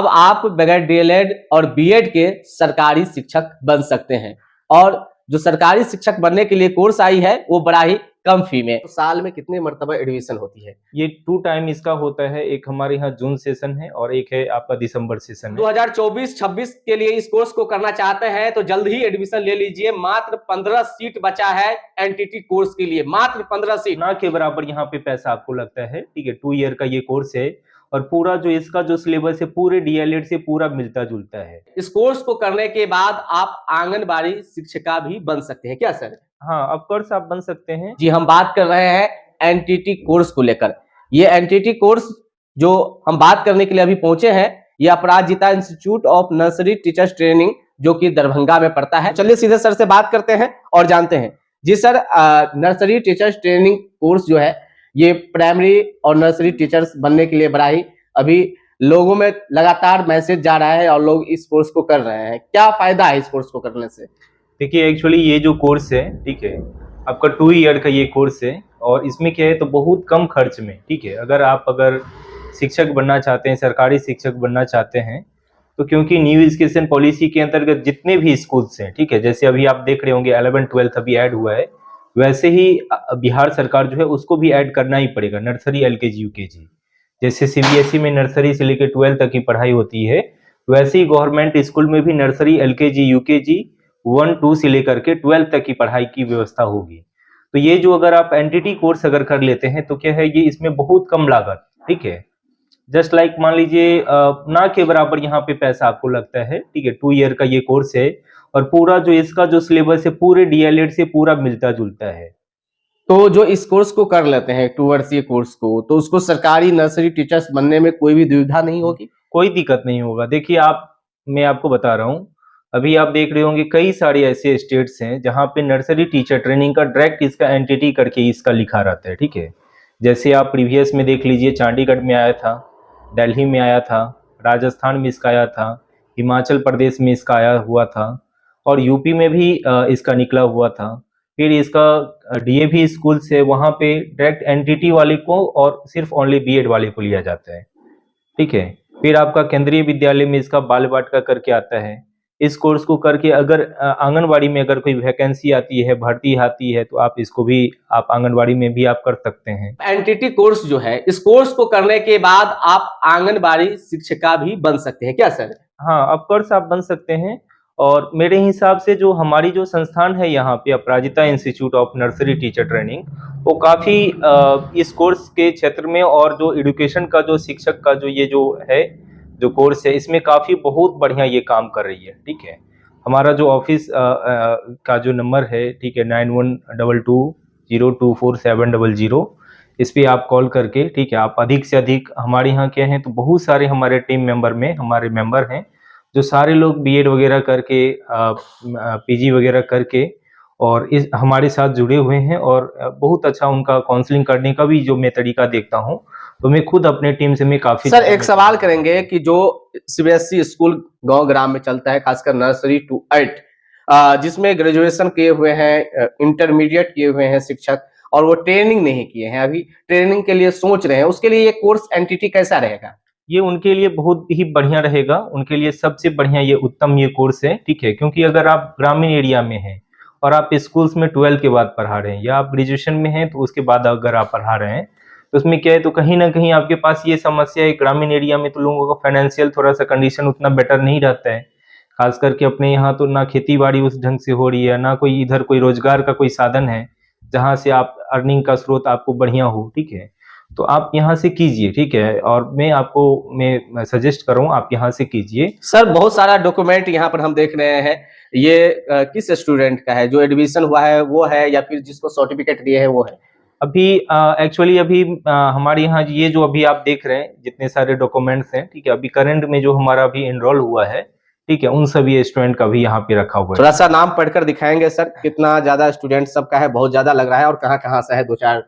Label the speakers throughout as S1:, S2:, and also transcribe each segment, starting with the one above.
S1: अब आप बगैर डीएलएड और बीएड के सरकारी शिक्षक बन सकते हैं। और जो सरकारी शिक्षक बनने के लिए कोर्स आई है वो बड़ा ही कम फी में। तो साल में कितने मरतबा एडमिशन होती है?
S2: ये 2 टाइम इसका होता है। एक हमारे यहाँ जून सेशन है और एक है आपका दिसंबर सेशन है।
S1: 2024-26 के लिए इस कोर्स को करना चाहते हैं तो जल्द ही एडमिशन ले लीजिए। मात्र 15 सीट बचा है एनटीटी कोर्स के लिए, मात्र 15 सीट।
S2: ना के बराबर यहाँ पे पैसा आपको लगता है, ठीक है। 2 ईयर का ये कोर्स है और पूरा जो इसका जो सिलेबस है पूरे डीएलएड से पूरा मिलता जुलता है।
S1: इस कोर्स को करने के बाद आप आंगनबाड़ी शिक्षिका भी बन सकते हैं क्या सर?
S2: हाँ, ऑफ कोर्स आप बन सकते हैं।
S1: जी, हम बात कर रहे हैं एनटीटी कोर्स को लेकर। ये एनटीटी कोर्स जो हम बात करने के लिए अभी पहुंचे हैं, ये Aparajita institute of nursery teachers training जो कि दरभंगा में पड़ता है। चलिए सीधे सर से बात करते हैं और जानते हैं। जी sir, nursery teachers training course जो है ये प्राइमरी और नर्सरी टीचर्स बनने के लिए बड़ा ही अभी लोगों में लगातार मैसेज जा रहा है और लोग इस कोर्स को कर रहे हैं। क्या फायदा है इस कोर्स को करने से?
S2: देखिए, एक्चुअली ये जो कोर्स है, ठीक है, आपका 2 ईयर का ये कोर्स है और इसमें क्या है तो बहुत कम खर्च में, ठीक है, अगर शिक्षक बनना चाहते हैं, सरकारी शिक्षक बनना चाहते हैं, तो क्योंकि न्यू एजुकेशन पॉलिसी के अंतर्गत जितने भी स्कूल्स हैं, ठीक है, जैसे अभी आप देख रहे होंगे 11th-12th अभी ऐड हुआ है, वैसे ही बिहार सरकार जो है उसको भी ऐड करना ही पड़ेगा, नर्सरी एलकेजी यूकेजी। जैसे सीबीएसई में नर्सरी से लेकर 12th तक की पढ़ाई होती है, वैसे ही गवर्नमेंट स्कूल में भी नर्सरी एलकेजी यूकेजी 1-2 से लेकर के 12th तक की पढ़ाई की व्यवस्था होगी। तो ये जो अगर आप एनटीटी कोर्स अगर कर लेते हैं तो क्या है, ये इसमें बहुत कम लागत, ठीक है, जस्ट लाइक मान लीजिए ना के बराबर यहाँ पे पैसा आपको लगता है, ठीक है। 2 ईयर का ये कोर्स है और पूरा जो इसका जो सिलेबस है पूरे डीएलएड से पूरा मिलता जुलता है।
S1: तो जो इस कोर्स को कर लेते हैं 2 वर्षीय कोर्स को, तो उसको सरकारी नर्सरी टीचर्स बनने में कोई भी दुविधा नहीं होगी?
S2: कोई दिक्कत नहीं होगा। देखिए, मैं आपको बता रहा हूँ, अभी आप देख रहे होंगे कई सारे ऐसे स्टेट्स हैं जहाँ पे नर्सरी टीचर ट्रेनिंग का डायरेक्ट इसका एंटिटी करके इसका लिखा रहता है, ठीक है। जैसे आप प्रीवियस में देख लीजिए, चंडीगढ़ में आया था, दिल्ली में आया था, राजस्थान में इसका आया था, हिमाचल प्रदेश में इसका आया हुआ था और यूपी में भी इसका निकला हुआ था। फिर इसका डीएवी स्कूल से वहाँ पे डायरेक्ट एनटीटी वाले को और सिर्फ ओनली बीएड वाले को लिया जाता है, ठीक है। फिर आपका केंद्रीय विद्यालय में इसका बाल वाटिका करके आता है। इस कोर्स को करके अगर आंगनबाड़ी में अगर कोई वैकेंसी आती है, भर्ती आती है, तो आप इसको भी आप आंगनबाड़ी में भी आप कर सकते हैं।
S1: एनटीटी कोर्स जो है, इस कोर्स को करने के बाद आप आंगनबाड़ी शिक्षिका भी बन सकते हैं क्या सर?
S2: हाँ, ऑफ कोर्स आप बन सकते हैं। और मेरे हिसाब से जो हमारी जो संस्थान है यहाँ पे Aparajita institute of nursery teacher training, वो काफ़ी इस कोर्स के क्षेत्र में और जो एजुकेशन का जो शिक्षक का जो ये जो है जो कोर्स है, इसमें काफ़ी बहुत बढ़िया ये काम कर रही है, ठीक है। हमारा जो ऑफिस का जो नंबर है, ठीक है, 9122024700, इस पर आप कॉल करके, ठीक है, आप अधिक से अधिक हमारे यहाँ क्या है तो बहुत सारे हमारे टीम मेंबर में हमारे मेंबर हैं जो सारे लोग बीएड वगैरह करके पीजी वगैरह करके और इस हमारे साथ जुड़े हुए हैं और बहुत अच्छा उनका काउंसलिंग करने का भी जो मैं तरीका देखता हूँ, तो मैं खुद अपने टीम से मैं काफी।
S1: सर, एक सवाल करेंगे कि जो सीबीएसई स्कूल गांव ग्राम में चलता है, खासकर नर्सरी टू 8, जिसमें ग्रेजुएशन किए हुए हैं, इंटरमीडिएट किए हुए हैं शिक्षक, और वो ट्रेनिंग नहीं किए हैं, अभी ट्रेनिंग के लिए सोच रहे हैं, उसके लिए ये कोर्स एनटीटी कैसा रहेगा?
S2: ये उनके लिए बहुत ही बढ़िया रहेगा, उनके लिए सबसे बढ़िया ये उत्तम ये कोर्स है, ठीक है। क्योंकि अगर आप ग्रामीण एरिया में हैं और आप स्कूल्स में 12 के बाद पढ़ा रहे हैं या आप ग्रेजुएशन में हैं तो उसके बाद अगर आप पढ़ा रहे हैं, तो उसमें क्या है तो कहीं ना कहीं आपके पास ये समस्या है, ग्रामीण एरिया में तो लोगों का फाइनेंशियल थोड़ा सा कंडीशन उतना बेटर नहीं रहता है। खास करके अपने यहाँ तो ना खेती बाड़ी उस ढंग से हो रही है, ना कोई इधर कोई रोजगार का कोई साधन है जहाँ से आप अर्निंग का स्रोत आपको बढ़िया हो, ठीक है। तो आप यहाँ से कीजिए, ठीक है, और मैं सजेस्ट करूँ आप यहाँ से कीजिए।
S1: सर, बहुत सारा डॉक्यूमेंट यहाँ पर हम देख रहे हैं, ये किस स्टूडेंट का है? जो एडमिशन हुआ है वो है या फिर जिसको सर्टिफिकेट दिए हैं वो है?
S2: अभी एक्चुअली अभी हमारे यहाँ ये जो अभी आप देख रहे हैं जितने सारे डॉक्यूमेंट्स हैं, ठीक है, अभी करंट में जो हमारा अभी एनरोल हुआ है, ठीक है, उन सभी स्टूडेंट का भी यहाँ पे रखा हुआ है।
S1: थोड़ा सा नाम पढ़कर दिखाएंगे सर, कितना ज्यादा स्टूडेंट सबका है? बहुत ज्यादा लग रहा है। और कहाँ कहाँ से है? 2-4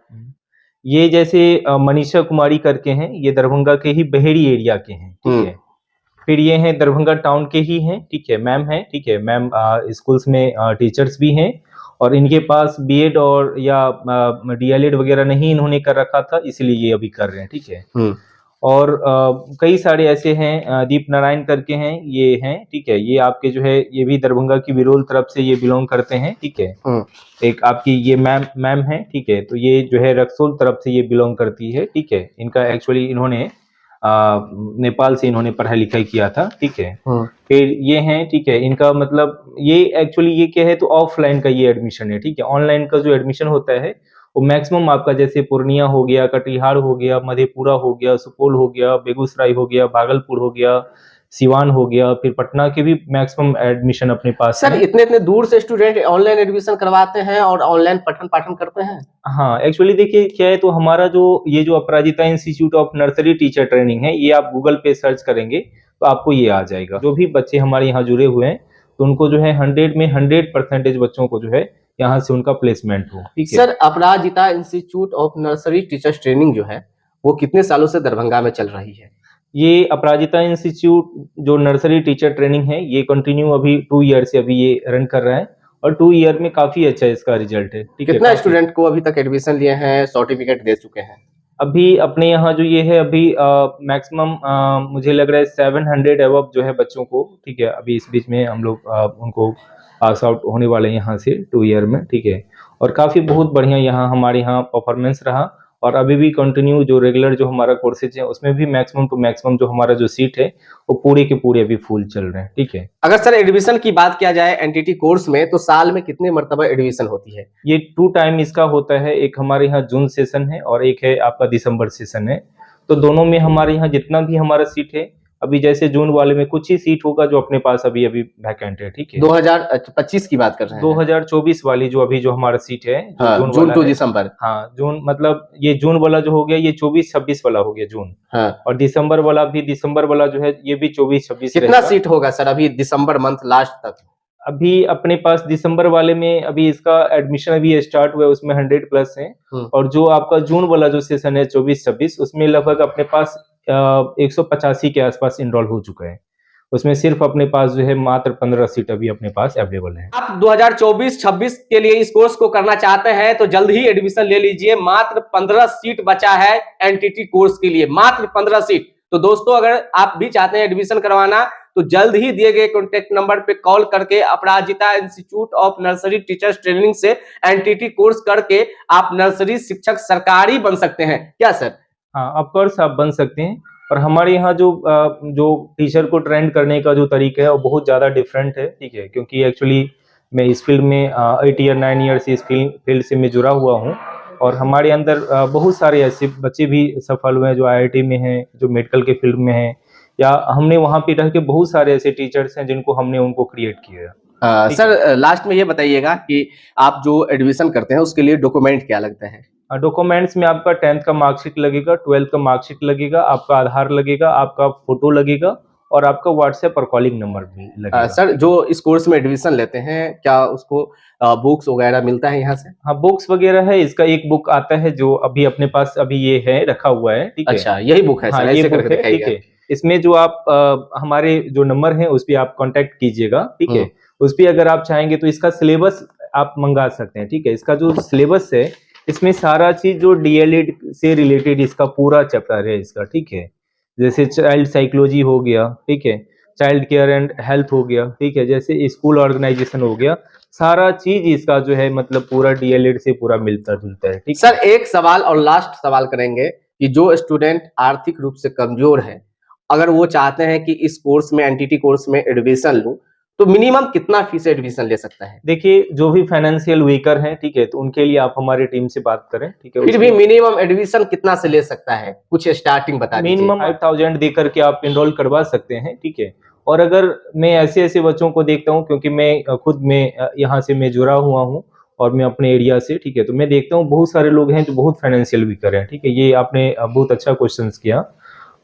S2: ये जैसे मनीषा कुमारी करके हैं, ये दरभंगा के ही बहेड़ी एरिया के हैं, ठीक है। फिर ये हैं दरभंगा टाउन के ही हैं, ठीक है, मैम है, ठीक है, मैम स्कूल्स में टीचर्स भी हैं और इनके पास बीएड और या डीएलएड वगैरह नहीं इन्होंने कर रखा था, इसलिए ये अभी कर रहे हैं, ठीक है। और कई सारे ऐसे हैं, दीप नारायण करके हैं, ये हैं, ठीक है। ये आपके जो है ये भी दरभंगा की बिरोल तरफ से ये बिलोंग करते हैं, ठीक है। एक आपकी ये मैम है, ठीक है। तो ये जो है रक्सौल तरफ से ये बिलोंग करती है, ठीक है। इनका एक्चुअली इन्होंने नेपाल से इन्होंने पढ़ाई लिखाई किया था, ठीक है। फिर ये हैं, ठीक है। इनका मतलब ये एक्चुअली ये क्या है, तो ऑफलाइन का ये एडमिशन है, ठीक है। ऑनलाइन का जो एडमिशन होता है वो मैक्सिमम आपका जैसे पूर्णिया हो गया, कटिहार हो गया, मधेपुरा हो गया, सुपौल हो गया, बेगूसराय हो गया, भागलपुर हो गया, सिवान हो गया, फिर पटना के भी मैक्सिमम एडमिशन अपने पास
S1: सर
S2: है।
S1: इतने इतने दूर से स्टूडेंट ऑनलाइन एडमिशन करवाते हैं और ऑनलाइन पठन पाठन करते हैं।
S2: हाँ, एक्चुअली देखिए क्या है, तो हमारा जो ये जो Aparajita institute of nursery teacher training है, ये आप गूगल पे सर्च करेंगे तो आपको ये आ जाएगा। जो भी बच्चे हमारे यहाँ जुड़े हुए हैं तो उनको जो है 100 में 100% बच्चों को जो है यहाँ से उनका प्लेसमेंट हो, ठीक है।
S1: Sir Aparajita institute of nursery teachers training जो है वो कितने सालों से दरभंगा में चल रही है?
S2: ये अपराजिता इंस्टीट्यूट जो नर्सरी टीचर ट्रेनिंग है, ये कंटिन्यू अभी 2 ईयर से अभी ये रन कर रहा है और 2 ईयर में काफी अच्छा इसका रिजल्ट है, ठीक है।
S1: कितना स्टूडेंट को अभी तक एडमिशन लिए हैं, सर्टिफिकेट दे चुके हैं?
S2: अभी अपने यहाँ जो ये है अभी मैक्सिमम मुझे लग रहा है 700 अबव जो है बच्चों को, ठीक है। अभी इस बीच में हम लोग उनको पास आउट होने वाले हैं यहाँ से 2 ईयर में, ठीक है। और काफ़ी बहुत बढ़िया यहाँ हमारे यहाँ परफॉर्मेंस रहा और अभी भी कंटिन्यू जो रेगुलर जो हमारा कोर्सेज है उसमें भी मैक्सिमम टू मैक्सिमम जो हमारा जो सीट है वो पूरे के पूरे अभी फुल चल रहे हैं, ठीक है।
S1: अगर सर एडमिशन की बात किया जाए एनटीटी कोर्स में तो साल में कितने मरतबा एडमिशन होती है?
S2: ये 2 टाइम इसका होता है, एक हमारे यहाँ जून सेशन है और एक है आपका दिसंबर सेशन है। तो दोनों में हमारे यहाँ जितना भी हमारा सीट है, अभी जैसे जून वाले में कुछ ही सीट होगा जो अपने पास अभी अभी वैकेंट है, ठीक है।
S1: 2025 की बात कर रहे हैं?
S2: 2024 वाली जो अभी जो हमारा सीट है,
S1: हाँ, जून टू दिसंबर।
S2: हाँ, जून मतलब ये जून वाला जो हो गया ये 24-26 वाला हो गया जून।
S1: हाँ।
S2: और दिसंबर वाला जो है ये भी 24-26।
S1: कितना सीट होगा सर अभी दिसंबर मंथ लास्ट तक?
S2: अभी अपने पास दिसंबर वाले में अभी इसका एडमिशन अभी स्टार्ट हुआ है, उसमें 100+ है। और जो आपका जून वाला जो सेशन है 24-26, उसमें लगभग अपने पास 185 के आसपास इनरोल हो चुका है। उसमें सिर्फ अपने पास जो है मात्र 15 सीट अभी अपने पास अवेलेबल है।
S1: आप 2024-26 के लिए इस कोर्स को करना चाहते हैं तो जल्द ही एडमिशन ले लीजिए। मात्र 15 सीट बचा है एनटीटी कोर्स के लिए, मात्र 15 सीट। तो दोस्तों अगर आप भी चाहते हैं एडमिशन करवाना तो जल्द ही दिए गए कॉन्टेक्ट नंबर पे कॉल करके Aparajita institute of nursery teachers training से एनटीटी कोर्स करके आप नर्सरी शिक्षक सरकारी बन सकते हैं। क्या सर?
S2: हाँ, ऑफकोर्स आप बन सकते हैं। और हमारे यहाँ जो टीचर को ट्रेंड करने का जो तरीका है वो बहुत ज़्यादा डिफरेंट है, ठीक है। क्योंकि एक्चुअली मैं इस फील्ड में 8 ईयर 9 ईयर से इस फील्ड से मैं जुड़ा हुआ हूँ और हमारे अंदर बहुत सारे ऐसे बच्चे भी सफल हुए हैं जो IIT में हैं, जो मेडिकल के फील्ड में हैं, या हमने वहाँ पे रह के बहुत सारे ऐसे टीचर्स हैं जिनको हमने उनको क्रिएट किया।
S1: सर लास्ट में ये बताइएगा कि आप जो एडमिशन करते हैं उसके लिए डॉक्यूमेंट क्या लगता है?
S2: डॉक्यूमेंट्स में आपका 10th का मार्कशीट लगेगा, 12th का मार्कशीट लगेगा, आपका आधार लगेगा, आपका फोटो लगेगा और आपका व्हाट्सएप और कॉलिंग नंबर भी लगेगा।
S1: सर जो इस कोर्स में एडमिशन लेते हैं क्या उसको बुक्स वगैरह मिलता है यहाँ से?
S2: हाँ, बुक्स वगैरह है। इसका एक बुक आता है जो अभी अपने पास अभी ये है रखा हुआ है, ठीक है।
S1: अच्छा, यही बुक है?
S2: हाँ,
S1: सर,
S2: ये बुक है, ठीक है। इसमें जो आप हमारे जो नंबर है उस पर आप कांटेक्ट कीजिएगा, ठीक है। उस पर अगर आप चाहेंगे तो इसका सिलेबस आप मंगा सकते हैं, ठीक है। इसका जो सिलेबस है इसमें सारा चीज जो DLED से रिलेटेड इसका पूरा चैप्टर है इसका, ठीक है। जैसे चाइल्ड साइकोलॉजी हो गया, ठीक है, चाइल्ड केयर एंड हेल्थ हो गया, ठीक है, जैसे स्कूल ऑर्गेनाइजेशन हो गया, सारा चीज इसका जो है मतलब पूरा DLED से पूरा मिलता जुलता है, ठीक।
S1: सर एक सवाल और लास्ट सवाल करेंगे कि जो स्टूडेंट आर्थिक रूप से कमजोर है अगर वो चाहते हैं कि इस कोर्स में एनटीटी कोर्स में एडमिशन लूं तो मिनिमम कितना फीस एडमिशन ले सकता है?
S2: देखिए जो भी फाइनेंशियल वीकर हैं, ठीक है, तो उनके लिए आप हमारी टीम से बात करें, ठीक है।
S1: फिर भी मिनिमम एडमिशन कितना से ले सकता है, कुछ स्टार्टिंग बता दीजिए।
S2: मिनिमम 5000 दे करके आप एनरोल करवा सकते हैं, ठीक है। और अगर मैं ऐसे बच्चों को देखता हूँ, क्योंकि मैं खुद में यहाँ से मैं जुड़ा हुआ हूँ और मैं अपने एरिया से, ठीक है, तो मैं देखता हूँ बहुत सारे लोग हैं जो बहुत फाइनेंशियल वीकर हैं, ठीक है। ये आपने बहुत अच्छा क्वेश्चन किया।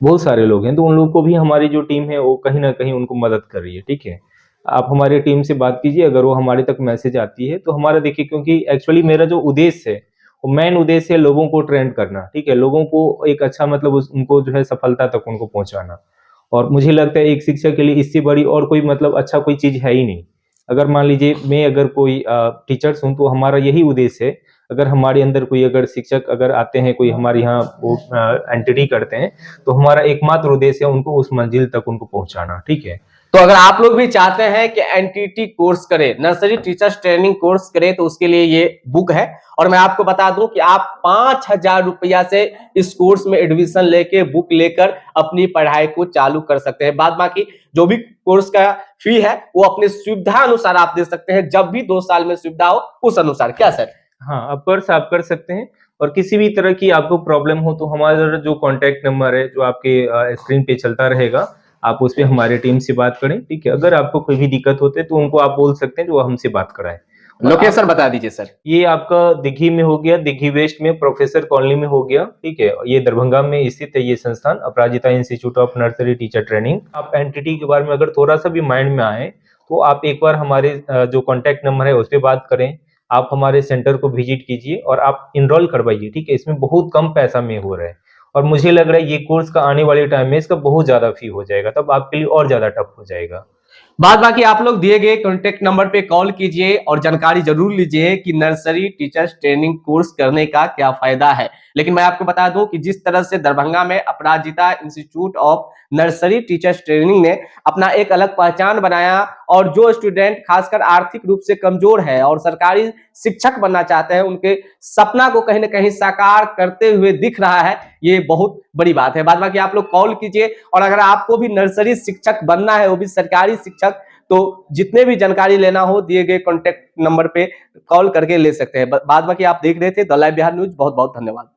S2: बहुत सारे लोग हैं तो उन लोगों को भी हमारी जो टीम है वो कहीं ना कहीं उनको मदद कर रही है, ठीक है। आप हमारी टीम से बात कीजिए, अगर वो हमारे तक मैसेज आती है तो हमारा देखिए, क्योंकि एक्चुअली मेरा जो उद्देश्य है वो मेन उद्देश्य है लोगों को ट्रेंड करना, ठीक है, लोगों को एक अच्छा मतलब उनको जो है सफलता तक उनको पहुंचाना। और मुझे लगता है एक शिक्षक के लिए इससे बड़ी और कोई मतलब अच्छा कोई चीज है ही नहीं। अगर मान लीजिए मैं अगर कोई टीचर्स हूँ तो हमारा यही उद्देश्य है अगर हमारे अंदर कोई अगर शिक्षक अगर आते हैं, कोई हमारे यहाँ वो एंटिटी करते हैं, तो हमारा एकमात्र उद्देश्य है उनको उस मंजिल तक उनको पहुंचाना। ठीक है,
S1: तो अगर आप लोग भी चाहते हैं कि एनटीटी कोर्स करें, नर्सरी टीचर्स ट्रेनिंग कोर्स करें, तो उसके लिए ये बुक है। और मैं आपको बता दूं कि आप 5,000 रुपया से इस कोर्स में एडमिशन लेके बुक लेकर अपनी पढ़ाई को चालू कर सकते हैं। बाद बाकी जो भी कोर्स का फी है वो अपनी सुविधा अनुसार आप दे सकते हैं, जब भी 2 साल में सुविधा हो उस अनुसार। क्या सर?
S2: हाँ, आप कर सकते हैं। और किसी भी तरह की आपको प्रॉब्लम हो तो हमारा जो कॉन्टैक्ट नंबर है जो आपके स्क्रीन पे चलता रहेगा, आप उस पे हमारे टीम से बात करें। ठीक है, अगर आपको कोई भी दिक्कत होते है तो उनको आप बोल सकते हैं जो हमसे बात कराए।
S1: लोकेशन बता दीजिए सर।
S2: ये आपका दिघी में हो गया, दिघी वेस्ट में प्रोफेसर कॉलोनी में हो गया। ठीक है, ये दरभंगा में स्थित है ये संस्थान, Aparajita institute of nursery teacher training. आप एनटीटी के बारे में अगर थोड़ा सा भी माइंड में आए तो आप एक बार हमारे जो कॉन्टैक्ट नंबर है उस पर बात करें, आप हमारे सेंटर को विजिट कीजिए और आप इनरोल करवाइए। ठीक है, इसमें बहुत कम पैसा में हो रहा है और मुझे लग रहा है ये कोर्स का आने वाले टाइम में इसका बहुत ज्यादा फी हो जाएगा, तब आपके लिए और ज्यादा टफ हो जाएगा।
S1: बाद बाकी आप लोग दिए गए कॉन्टेक्ट नंबर पे कॉल कीजिए और जानकारी जरूर लीजिए कि नर्सरी टीचर्स ट्रेनिंग कोर्स करने का क्या फायदा है। लेकिन मैं आपको बता दूं कि जिस तरह से दरभंगा में Aparajita institute of nursery teachers training ने अपना एक अलग पहचान बनाया और जो स्टूडेंट खासकर आर्थिक रूप से कमजोर है और सरकारी शिक्षक बनना चाहते हैं, उनके सपना को कहीं ना कहीं साकार करते हुए दिख रहा है, ये बहुत बड़ी बात है। बाद बाकी आप लोग कॉल कीजिए और अगर आपको भी नर्सरी शिक्षक बनना है, वो भी सरकारी शिक्षक, तो जितने भी जानकारी लेना हो दिए गए कॉन्टेक्ट नंबर पे कॉल करके ले सकते हैं। बाद बाकी आप देख रहे थे द लाइव बिहार न्यूज। बहुत बहुत धन्यवाद।